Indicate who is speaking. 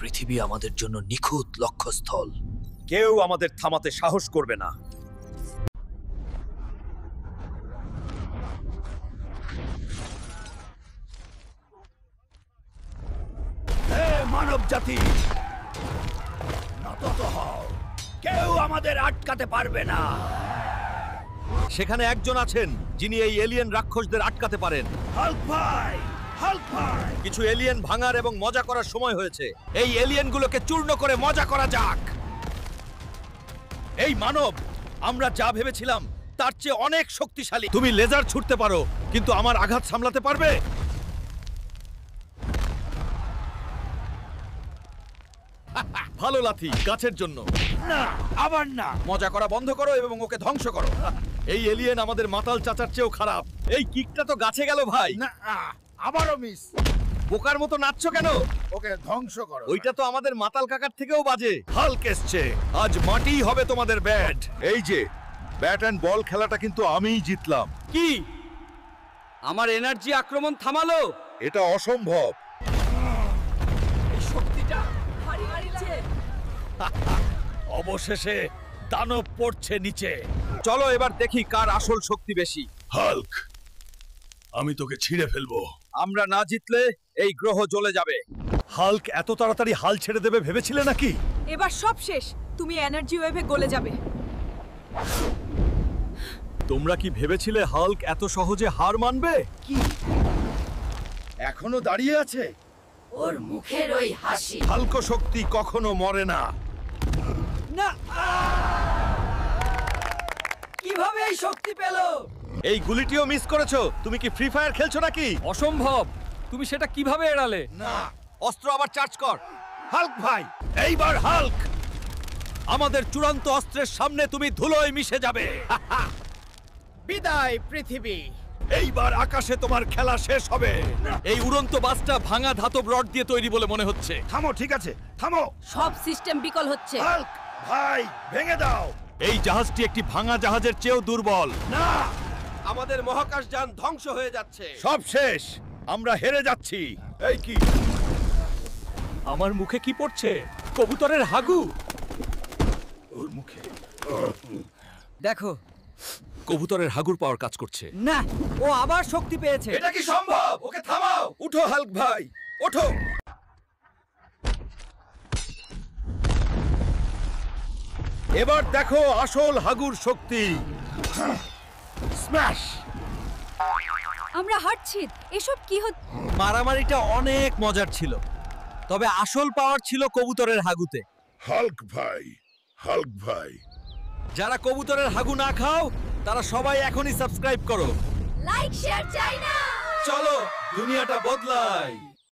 Speaker 1: পৃথিবী আমাদের জন্য নিখুঁত লক্ষ্যস্থল।
Speaker 2: কেউ আমাদের থামাতে সাহস করবে না। মানব জাতি, নত হও, কেউ আমাদের আটকাতে পারবে না। সেখানে একজন আছেন যিনি এই এলিয়েন রাক্ষসদের আটকাতে পারেন। হাল্ক ভাই, হাল্ক ভাই, কিছু এলিয়েন ভাঙার এবং মজা করার সময় হয়েছে। এই এলিয়েনগুলোকে চূর্ণ করে মজা করা যাক। এই মানব, আমরা যা ভেবেছিলাম তার চেয়ে অনেক শক্তিশালী। তুমি লেজার ছুটতে পারো, কিন্তু আমার আঘাত সামলাতে পারবে? ভালো লাথি, গাছের জন্য না। আবার না। মজা করা বন্ধ করো এবং ওকে ধ্বংস করো। এই এলিয়েন আমাদের মাতাল চাচার চেয়েও খারাপ। এই কিকটা তো গাছে গেল ভাই।
Speaker 3: না, আবারও মিস।
Speaker 2: বোকার মতো নাচছো কেন?
Speaker 3: ওকে ধ্বংস করো।
Speaker 2: ওইটা তো আমাদের মাতাল কাকার থেকেও বাজে। হাল্ক এসছে, আজ মাটিই হবে তোমাদের ব্যাট। এই যে ব্যাট অ্যান্ড বল খেলাটা কিন্তু আমিই জিতলাম।
Speaker 4: কি আমার এনার্জি আক্রমণ থামালো?
Speaker 2: এটা অসম্ভব। অবশেষে দানব পড়ছে নিচে। চলো এবার দেখি কার আসল শক্তি বেশি।
Speaker 5: হাল্ক, আমি তোকে ছিঁড়ে ফেলবো।
Speaker 2: আমরা না জিতলে এই গ্রহ জ্বলে যাবে। হাল্ক এত তাড়াতাড়ি হাল ছেড়ে দেবে ভেবেছিলে নাকি?
Speaker 6: এবার সব শেষ, তুমি এনার্জি ওয়েভে গলে যাবে।
Speaker 2: তোমরা কি ভেবেছিলে হাল্ক এত সহজে হার মানবে?
Speaker 3: কি এখনো দাঁড়িয়ে আছে?
Speaker 7: ওর মুখের ওই হাসি।
Speaker 2: হাল্ক শক্তি কখনো মরে না।
Speaker 4: না, কিভাবে এই শক্তি পেল?
Speaker 2: এই গুলিটিও মিস করেছো। তুমি কি ফ্রি ফায়ার খেলছো নাকি?
Speaker 4: অসম্ভব। তুমি সেটা কিভাবে এড়ালে?
Speaker 2: না, অস্ত্র আবার চার্জ কর। হাল্ক ভাই, এইবার হাল্ক, আমাদের চূড়ান্ত অস্ত্রের সামনে তুমি ধুলোয় মিশে যাবে।
Speaker 3: বিদায় পৃথিবী।
Speaker 2: এইবার আকাশে তোমার খেলা শেষ হবে। এই উড়ন্ত বাসটা ভাঙা ধাতব রড দিয়ে তৈরি বলে মনে হচ্ছে।
Speaker 3: থামো, ঠিক আছে, থামো।
Speaker 7: সব সিস্টেম বিকল হচ্ছে।
Speaker 3: হাল্ক ভাই, ভেঙে দাও।
Speaker 2: এই জাহাজটি একটি ভাঙা জাহাজের চেয়েও দুর্বল।
Speaker 3: না,
Speaker 2: আমাদের মহাকাশযান ধ্বংস হয়ে যাচ্ছে। সব শেষ, আমরা হেরে যাচ্ছি। এই কি আমার মুখে কি পড়ছে? কবুতরের হাগু।
Speaker 3: ওর মুখে।
Speaker 4: দেখো,
Speaker 2: কবুতরের হাগুর পাওয়ার কাজ করছে।
Speaker 4: না, ও আবার শক্তি পেয়েছে।
Speaker 2: এটা কি সম্ভব? ওকে থামাও। উঠো হাল্ক ভাই, ওঠো। এবার দেখো আসল হাগুর শক্তি।
Speaker 3: স্ম্যাশ।
Speaker 6: আমরা হাঁটছি, এসব কি হচ্ছে?
Speaker 2: মারামারিটা অনেক মজার ছিল, তবে আসল পাওয়ার ছিল কবুতরের হাগুতে।
Speaker 5: হাল্ক ভাই, হাল্ক ভাই।
Speaker 2: যারা কবুতরের হাগু না খাও তারা সবাই এখনই সাবস্ক্রাইব করো।
Speaker 7: লাইক শেয়ার চাই না।
Speaker 2: চলো দুনিয়াটা বদলাই।